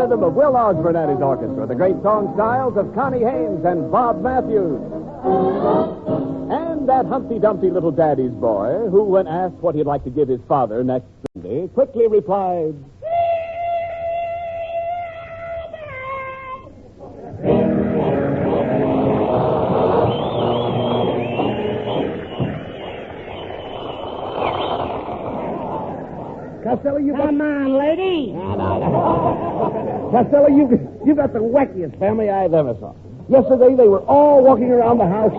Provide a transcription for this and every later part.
rhythm of Will Osborne and his orchestra, the great song styles of Connie Haynes and Bob Matthews. And that Humpty Dumpty little daddy's boy, who, when asked what he'd like to give his father next Sunday, quickly replied, Costello, you got... Come on, lady. No. Costello, you got the wackiest family I've ever saw. Yesterday, they were all walking around the house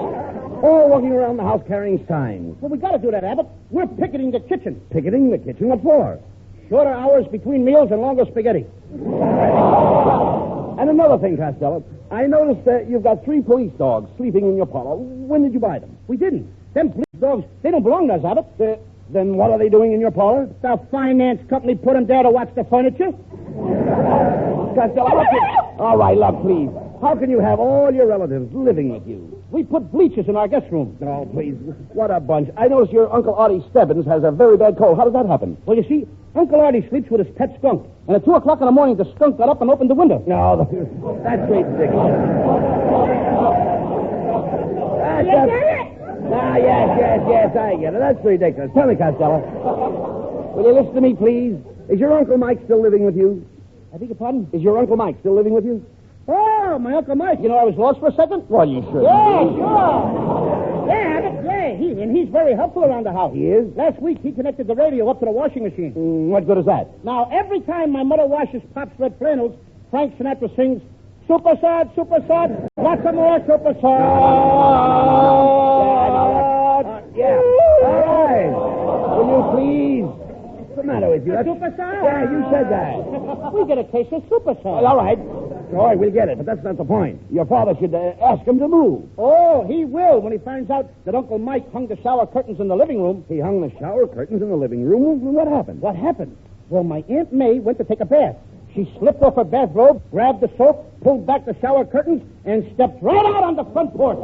carrying signs. Well, we got to do that, Abbott. We're picketing the kitchen. Picketing the kitchen? What for? Shorter hours between meals and longer spaghetti. And another thing, Costello, I noticed that you've got 3 police dogs sleeping in your parlor. When did you buy them? We didn't. Them police dogs, they don't belong to us, Abbott. Then what are they doing in your parlor? The finance company put them there to watch the furniture. Costello, all right, look, please. How can you have all your relatives living with you? We put bleachers in our guest room. Oh, please. What a bunch. I notice your Uncle Artie Stebbins has a very bad cold. How does that happen? Well, you see, Uncle Artie sleeps with his pet skunk. And at 2 o'clock in the morning, the skunk got up and opened the window. No, that's ridiculous. Yes, I get it. That's ridiculous. Tell me, Costello. Will you listen to me, please? Is your Uncle Mike still living with you? I beg your pardon? Is your Uncle Mike still living with you? Oh, my Uncle Mike. You know, I was lost for a second. Well, you should. Yeah, sure. Yeah, Abbott, yeah. He's very helpful around the house. He is? Last week, he connected the radio up to the washing machine. What good is that? Now, every time my mother washes Pop's red flannels, Frank Sinatra sings, Super Sod, lots of more Super Sod. Yeah. All right. Will you please? What's the matter with you? Super Sod? Yeah, you said that. We get a case of Super Sod. All right, we'll get it, but that's not the point. Your father should ask him to move. Oh, he will when he finds out that Uncle Mike hung the shower curtains in the living room. He hung the shower curtains in the living room? What happened? What happened? Well, my Aunt May went to take a bath. She slipped off her bathrobe, grabbed the soap, pulled back the shower curtains, and stepped right out on the front porch.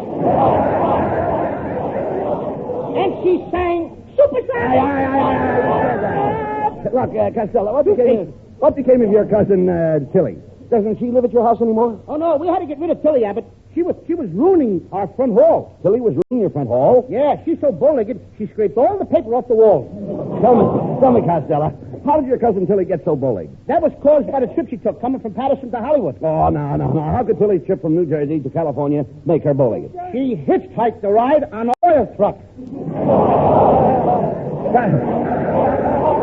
And she sang, Super Sod! Look, Costello, what became of your cousin, Tilly? Doesn't she live at your house anymore? Oh, no, we had to get rid of Tilly, Abbott. She was ruining our front hall. Tilly was ruining your front hall? Yeah, she's so bow-legged, she scraped all the paper off the walls. Tell me, Costello, how did your cousin Tilly get so bow-legged? That was caused by the trip she took coming from Patterson to Hollywood. Oh, no. How could Tilly's trip from New Jersey to California make her bow-legged? She hitchhiked the ride on an oil truck.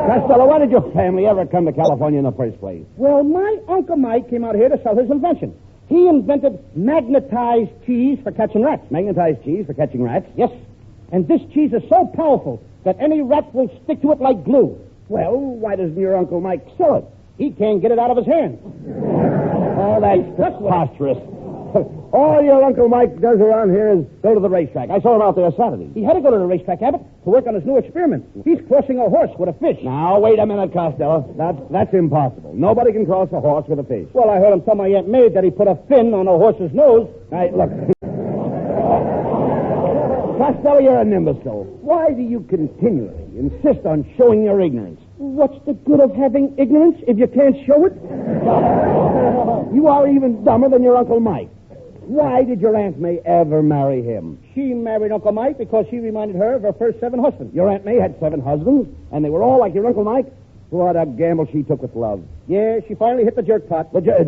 Costello, why did your family ever come to California in the first place? Well, my Uncle Mike came out here to sell his invention. He invented magnetized cheese for catching rats. Magnetized cheese for catching rats? Yes. And this cheese is so powerful that any rat will stick to it like glue. Well, why doesn't your Uncle Mike sell it? He can't get it out of his hand. Oh, that's preposterous. All your Uncle Mike does around here is go to the racetrack. I saw him out there Saturday. He had to go to the racetrack, Abbott, to work on his new experiment. He's crossing a horse with a fish. Now, wait a minute, Costello. That's impossible. Nobody can cross a horse with a fish. Well, I heard him tell my Aunt May that he put a fin on a horse's nose. Hey, look. Costello, you're an imbecile. Why do you continually insist on showing your ignorance? What's the good of having ignorance if you can't show it? You are even dumber than your Uncle Mike. Why did your Aunt May ever marry him? She married Uncle Mike because she reminded her of her first 7 husbands. Your Aunt May had 7 husbands, and they were all like your Uncle Mike? What a gamble she took with love. Yeah, she finally hit the jerk pot. The judge.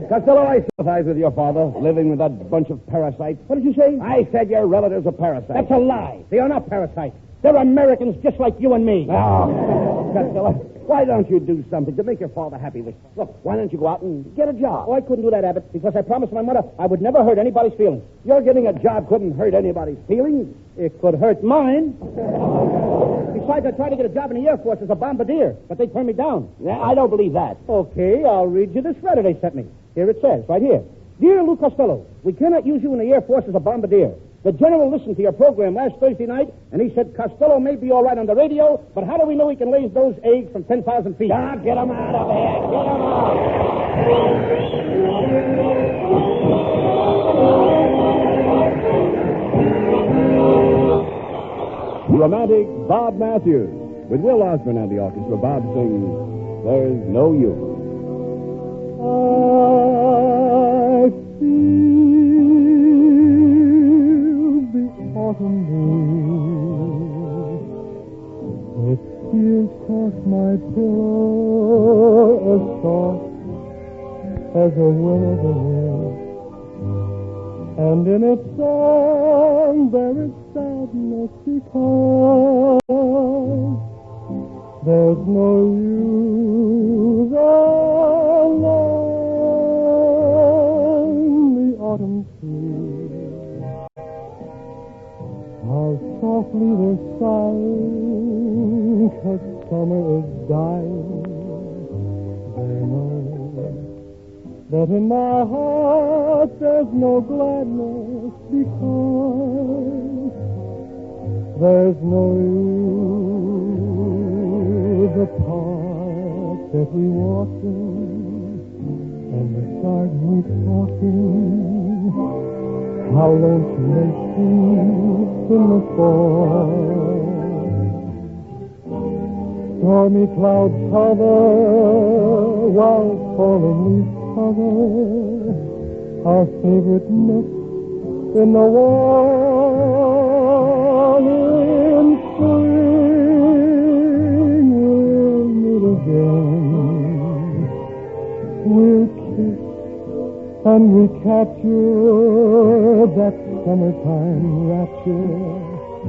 Costello, I sympathize with your father, living with that bunch of parasites. What did you say? I said your relatives are parasites. That's a lie. They are not parasites. They're Americans just like you and me. Oh, Costello, why don't you do something to make your father happy? Look, why don't you go out and get a job? Oh, I couldn't do that, Abbott, because I promised my mother I would never hurt anybody's feelings. Your getting a job couldn't hurt anybody's feelings? It could hurt mine. Besides, I tried to get a job in the Air Force as a bombardier, but they turned me down. Yeah, I don't believe that. Okay, I'll read you this letter they sent me. Here it says, right here. Dear Lou Costello, we cannot use you in the Air Force as a bombardier. The general listened to your program last Thursday night, and he said Costello may be all right on the radio, but how do we know he can raise those eggs from 10,000 feet? Ah, get him out of here. Get him out. Romantic Bob Matthews. With Will Osborne and the orchestra, Bob sings, There's No You. I feel the autumn breeze. It steals across my pillow as soft as a will-o'-the-wisp. And in its song there is sadness because there's no use along the autumn tree. How softly they're sighing, 'cause summer is dying. They know that in my heart there's no gladness because there's no use. The park that we walk in and the garden we talk in, how lonesome they seem in the fall. Stormy clouds hover while falling leaves cover our favorite nook in the wall. In spring we'll meet again. We'll kiss and recapture that summertime rapture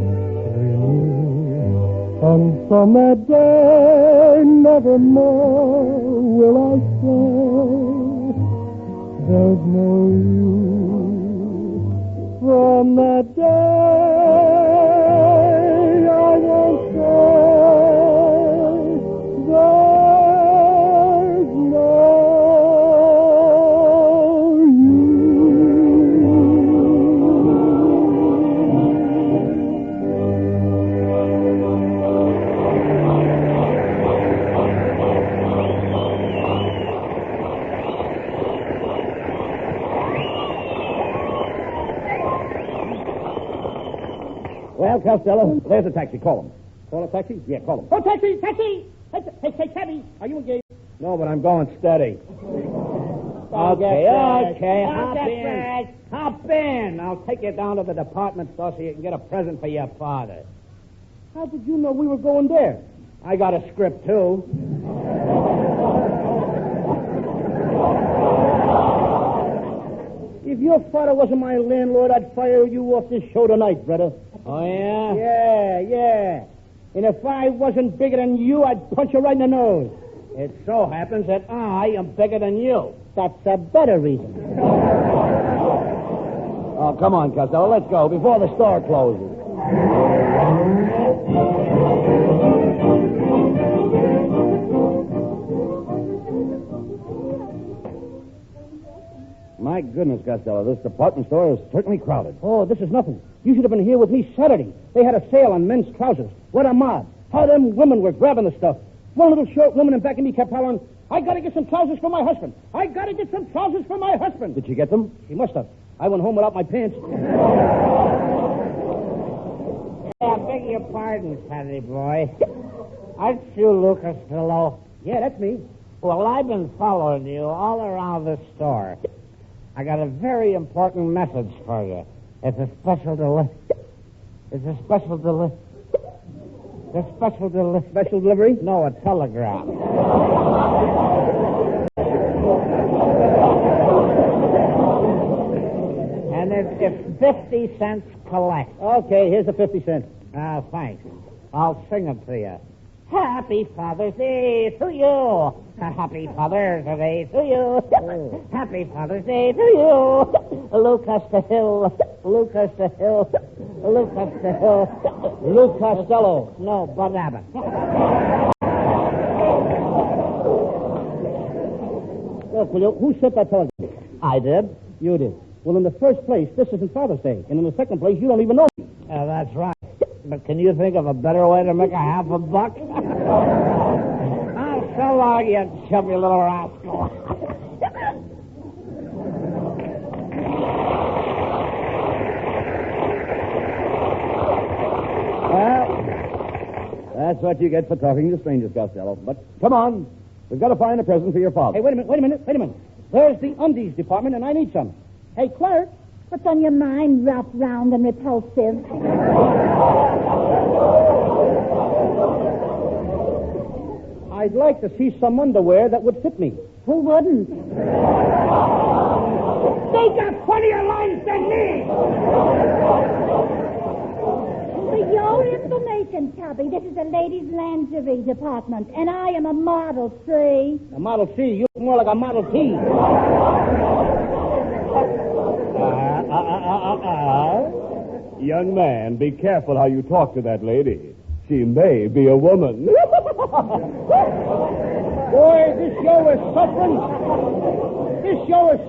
we knew. And from that day nevermore will I say there's no use. From that day I won't say there's no Well, Costello, there's a taxi. Call him. Call a taxi? Yeah, call him. Oh, taxi, taxi! Hey, cabby, are you engaged? No, but I'm going steady. Okay. Hop in. I'll take you down to the department store so you can get a present for your father. How did you know we were going there? I got a script, too. If your father wasn't my landlord, I'd fire you off this show tonight, brother. Oh, yeah? Yeah. And if I wasn't bigger than you, I'd punch you right in the nose. It so happens that I am bigger than you. That's a better reason. Oh, come on, Costello. Let's go before the store closes. My goodness, Costello, this department store is certainly crowded. Oh, this is nothing. You should have been here with me Saturday. They had a sale on men's trousers. What a mob. How them women were grabbing the stuff. One little short woman in back of me kept hollering, I gotta get some trousers for my husband. I gotta get some trousers for my husband. Did you get them? She must have. I went home without my pants. I beg your pardon, Saturday boy. Aren't you Lou Costello? Yeah, that's me. Well, I've been following you all around the store. I got a very important message for you. It's a special delivery. Special delivery? No, a telegram. And it's 50 cents collect. Okay, here's the 50 cents. Thanks. I'll sing it to you. Happy Father's Day to you. Happy Father's Day to you. Happy Father's Day to you. Lucas the Hill. Lucas the Hill. Lucas the Hill. Lou Costello. No, Bud Abbott. Look, will you, who sent that telegram? I did. You did. Well, in the first place, this isn't Father's Day. And in the second place, you don't even know me. That's right. But can you think of a better way to make a half a buck? Oh, so long, you chubby little rascal. Well, that's what you get for talking to strangers, Costello. But come on. We've got to find a present for your father. Hey, wait a minute. There's the undies department, and I need some. Hey, Clark. What's on your mind, rough, round, and repulsive? I'd like to see some underwear that would fit me. Who wouldn't? They got funnier lines than me. For your information, Tubby, this is the ladies' lingerie department, and I am a Model C. A Model C? You look more like a Model T. Young man, be careful how you talk to that lady. She may be a woman. Boy, this show is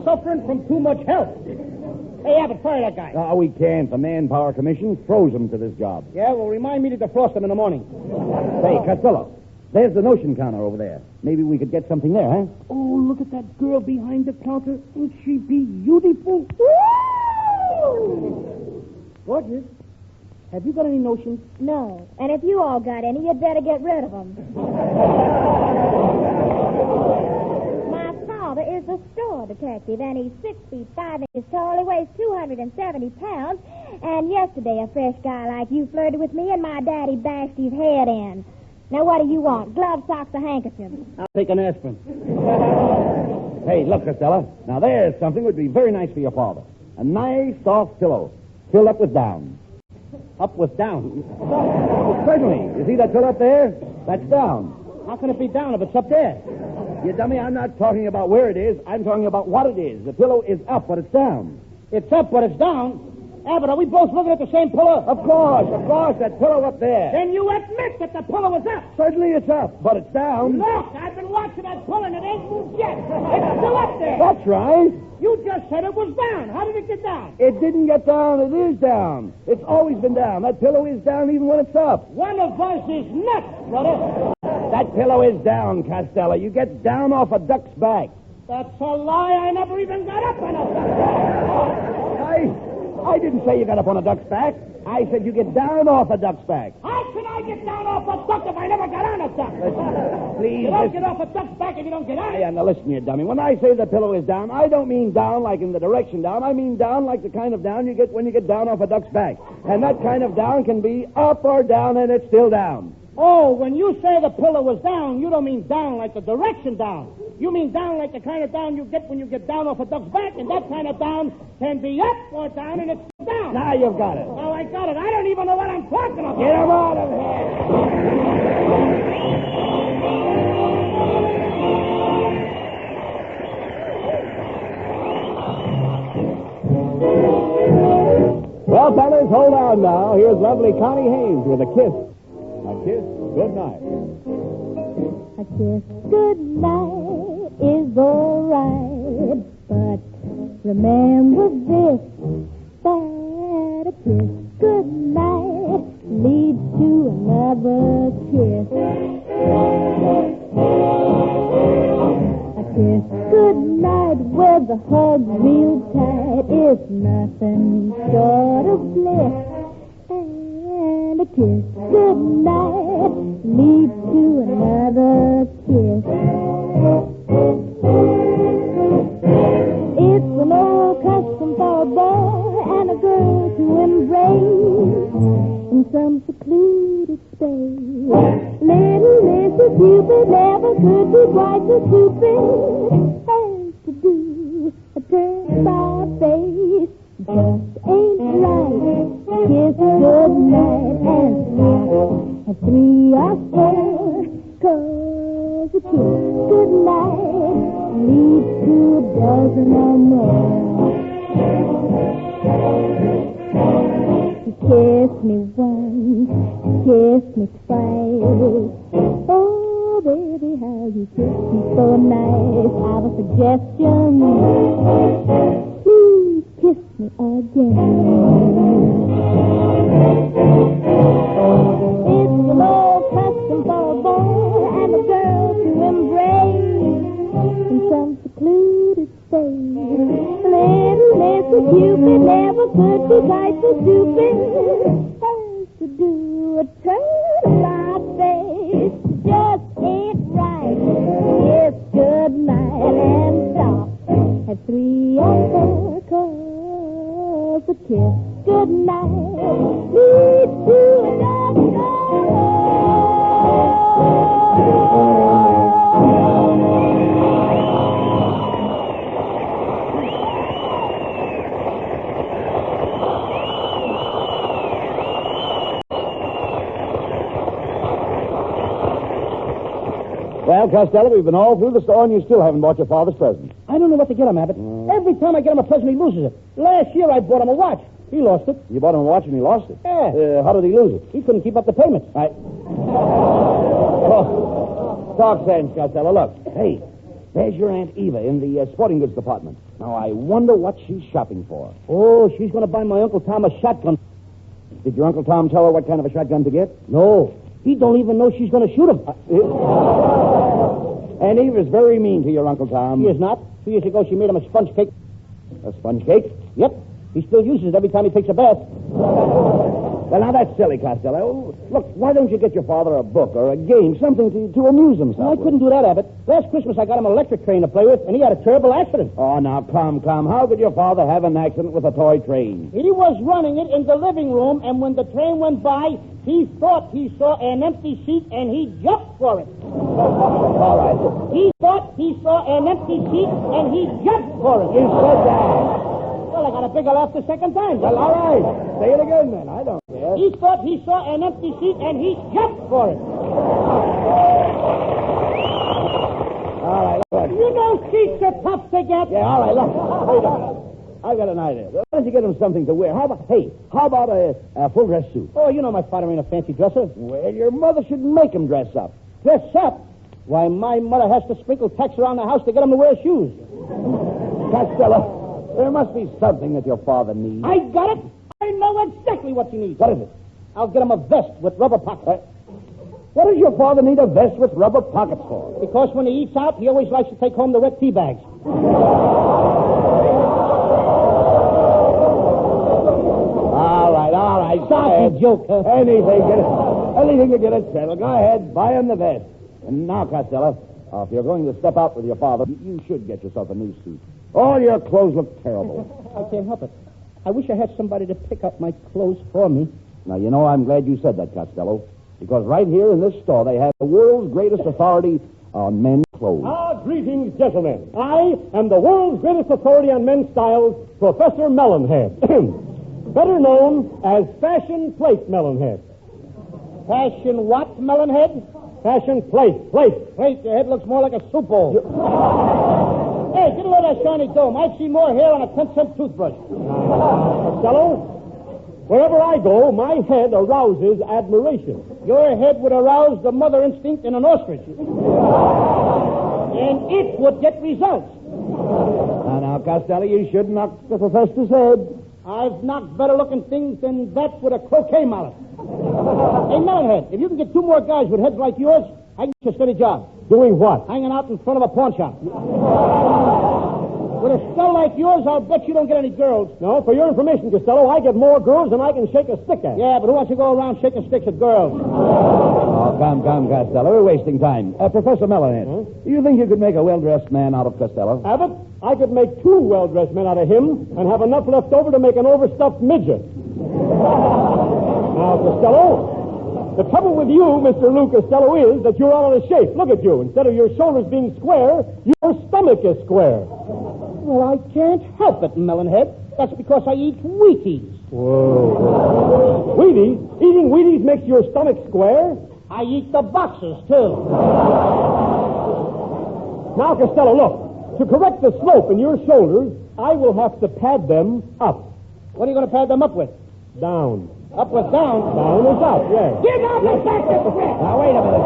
suffering from too much help. Hey, Abbott, fire that guy. Oh, we can't. The Manpower Commission froze him to this job. Yeah, well, remind me to defrost him in the morning. Hey, Costello, there's the notion counter over there. Maybe we could get something there, huh? Oh, look at that girl behind the counter. Won't she be beautiful? Gorgeous. Have you got any notions? No. And if you all got any, you'd better get rid of them. My father is a store detective, and he's 6 feet 5 inches tall. He weighs 270 pounds. And yesterday, a fresh guy like you flirted with me, and my daddy bashed his head in. Now, what do you want? Gloves, socks, or handkerchiefs? I'll take an aspirin. Hey, look, Costello. Now, there's something that would be very nice for your father. A nice, soft pillow, filled up with down. Up with down. Well, certainly. You see that pillow up there? That's down. How can it be down if it's up there? You dummy, I'm not talking about where it is. I'm talking about what it is. The pillow is up, but it's down. It's up, but it's down. Abbott, are we both looking at the same pillow? Of course, that pillow up there. Then you admit that the pillow is up. Certainly it's up, but it's down. Look, I've been watching that pillow and it ain't moved yet. It's still up there. That's right. You just said it was down. How did it get down? It didn't get down. It is down. It's always been down. That pillow is down even when it's up. One of us is nuts, brother. That pillow is down, Costello. You get down off a duck's back. That's a lie. I never even got up on a I didn't say you got up on a duck's back. I said you get down off a duck's back. How can I get down off a duck if I never got on a duck? Please, You don't listen. get off a duck's back if you don't get on it. Yeah, now listen, you dummy. When I say the pillow is down, I don't mean down like in the direction down. I mean down like the kind of down you get when you get down off a duck's back. And that kind of down can be up or down, and it's still down. Oh, when you say the pillow was down, you don't mean down like the direction down. You mean down like the kind of down you get when you get down off a duck's back, and that kind of down can be up or down, and it's still down. Now you've got it. Oh, I got it. I don't even know what I'm talking about. Get him out of here. Well, fellas, hold on now. Here's lovely Connie Haynes with a kiss. A kiss good night. A kiss goodnight is all right, but remember this, that a kiss goodnight leads to another kiss. A kiss goodnight with a hug real tight is nothing short of bliss. And a kiss goodnight leads to another kiss. It's an old custom for a boy and a girl to embrace in some secluded space. Little Mr. Cupid never could be quite so stupid as to do a turn-about face. Just ain't right. Kiss goodnight and a 3 or 4, 'cause a kiss goodnight leads to a dozen or more. You kiss me once, kiss me twice. Oh, baby, how you kiss me so nice. I have a suggestion. Please kiss me again. It's an old custom for a boy and a girl to embrace in some secluded space. Little Mr. Cupid never could be quite so stupid as to do a turn-about face. Just ain't right. Well, Costello, we've been all through the store, and you still haven't bought your father's present. I don't know what to get him, Abbott. Every time I get him a present, he loses it. Last year, I bought him a watch. He lost it. You bought him a watch, and he lost it? Yeah. How did he lose it? He couldn't keep up the payments. Talk sense, Costello. Look. Hey, there's your Aunt Eva in the sporting goods department. Now, I wonder what she's shopping for. Oh, she's going to buy my Uncle Tom a shotgun. Did your Uncle Tom tell her what kind of a shotgun to get? No. He don't even know she's going to shoot him. And Eva's very mean to your Uncle Tom. She is not. 2 years ago, she made him a sponge cake. A sponge cake? Yep. He still uses it every time he takes a bath. Well, now, that's silly, Costello. Look, why don't you get your father a book or a game, something to amuse himself No, I with? couldn't do that, Abbott. Last Christmas, I got him an electric train to play with, and he had a terrible accident. Oh, now, come. How could your father have an accident with a toy train? He was running it in the living room, and when the train went by, he thought he saw an empty seat, and he jumped for it. All right. He thought he saw an empty seat, and he jumped for it. You said that. Well, I got a bigger laugh the second time. Well, all right. Say it again, then. I don't care. He thought he saw an empty seat, and he jumped for it. All right, look. You know seats are tough to get. Yeah, all right, look. Wait a minute. I've got an idea. Why don't you get him something to wear? How about a full dress suit? Oh, you know my father ain't a fancy dresser. Well, your mother should make him dress up. Dress up? Why, my mother has to sprinkle tacks around the house to get him to wear shoes. Costello, there must be something that your father needs. I got it. I know exactly what he needs. What is it? I'll get him a vest with rubber pockets. What does your father need a vest with rubber pockets for? Because when he eats out, he always likes to take home the wet tea bags. All right. Sorry, joke, huh? Anything to get it settled. Go ahead, buy him the vest. And now, Costello, if you're going to step out with your father, you should get yourself a new suit. All your clothes look terrible. I can't help it. I wish I had somebody to pick up my clothes for me. Now, you know, I'm glad you said that, Costello, because right here in this store, they have the world's greatest authority on men's clothes. Greetings, gentlemen. I am the world's greatest authority on men's styles, Professor Melonhead. Better known as Fashion Plate Melonhead. Fashion what, Melonhead? Fashion Plate. Plate, your head looks more like a soup bowl. Hey, get away that shiny dome. I've seen more hair on a 10-cent toothbrush. Costello, wherever I go, my head arouses admiration. Your head would arouse the mother instinct in an ostrich. And it would get results. Now, Costello, you should knock the professor's head. I've knocked better-looking things than that with a croquet mallet. Hey, Melonhead, if you can get 2 more guys with heads like yours, I can get you a steady job. Doing what? Hanging out in front of a pawn shop. With a skull like yours, I'll bet you don't get any girls. No, for your information, Costello, I get more girls than I can shake a stick at. Yeah, but who wants to go around shaking sticks at girls? Oh, come, Costello. We're wasting time. Professor Melonhead, do you think you could make a well-dressed man out of Costello? Abbott, I could make 2 well-dressed men out of him and have enough left over to make an overstuffed midget. Now, Costello, the trouble with you, Mr. Lou Costello, is that you're out of shape. Look at you. Instead of your shoulders being square, your stomach is square. Well, I can't help it, Melonhead. That's because I eat Wheaties. Whoa. Wheaties? Eating Wheaties makes your stomach square? I eat the boxes, too. Now, Costello, look. To correct the slope in your shoulders, I will have to pad them up. What are you going to pad them up with? Down. Up with down? Down is up, yes. Get out the back of the Now, wait a minute.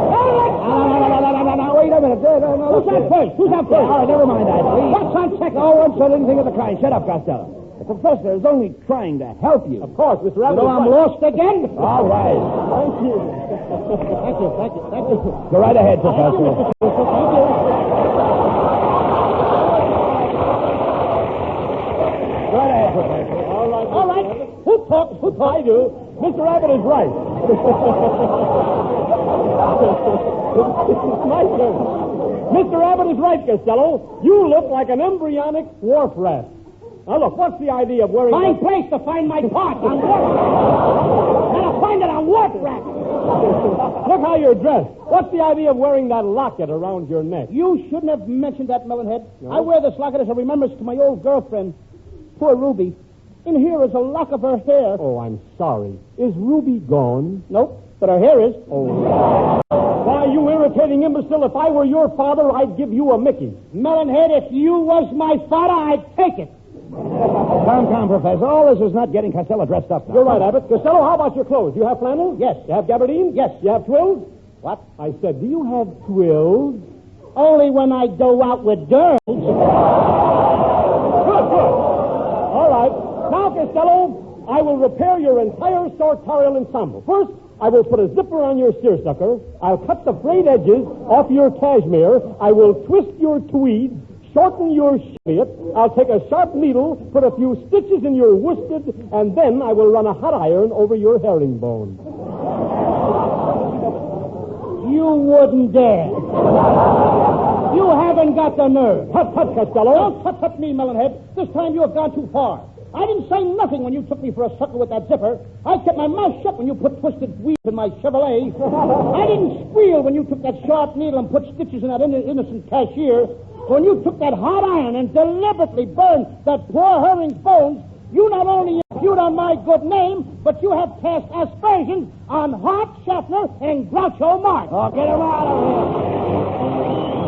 No, wait a minute. Who's on first? Who's on first? All right, never mind that, please. What's on second? No one said anything of the kind. Shut up, Costello. The professor is only trying to help you. Of course, Mr. Abbott. You know I'm lost again? All right. Thank you. Thank you. Go right ahead, Professor. Thank you. Go right ahead, Professor. All right. Who talks? I do. Mr. Abbott is right. It's my turn. Mr. Abbott is right, Costello. You look like an embryonic wharf rat. Now, look, what's the idea of wearing... Fine place to find my parts on wharf rat. Gotta find it on wharf rat. Look how you're dressed. What's the idea of wearing that locket around your neck? You shouldn't have mentioned that, Melonhead. No? I wear this locket as a remembrance to my old girlfriend. Poor Ruby. In here is a lock of her hair. Oh, I'm sorry. Is Ruby gone? Nope. But her hair is. Why, you irritating imbecile, if I were your father, I'd give you a Mickey. Melonhead, if you was my father, I'd take it. Come, Professor. All this is not getting Costello dressed up now. You're right, Abbott. Costello, how about your clothes? You have flannel? Yes. You have gabardine? Yes. You have twills? What? I said, do you have twills? Only when I go out with girls. Good. All right. Now, Costello, I will repair your entire sartorial ensemble. First, I will put a zipper on your seersucker. I'll cut the frayed edges off your cashmere. I will twist your tweed, shorten your cheviot. I'll take a sharp needle, put a few stitches in your worsted, and then I will run a hot iron over your herringbone. You wouldn't dare. You haven't got the nerve. Tut, Costello. Don't tut me, Melonhead. This time you have gone too far. I didn't say nothing when you took me for a sucker with that zipper. I kept my mouth shut when you put twisted weave in my Chevrolet. I didn't squeal when you took that sharp needle and put stitches in that innocent cashier. When you took that hot iron and deliberately burned that poor herring's bones, you not only impute on my good name, but you have cast aspersions on Hart Schaffner and Groucho Marx. Oh, get him out of here.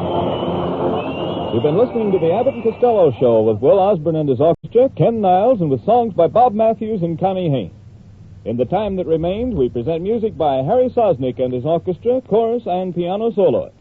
You've been listening to the Abbott and Costello Show with Will Osborne and his orchestra, Ken Niles, and with songs by Bob Matthews and Connie Haynes. In the time that remains, we present music by Harry Sosnick and his orchestra, chorus, and piano soloists.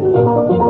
Thank you.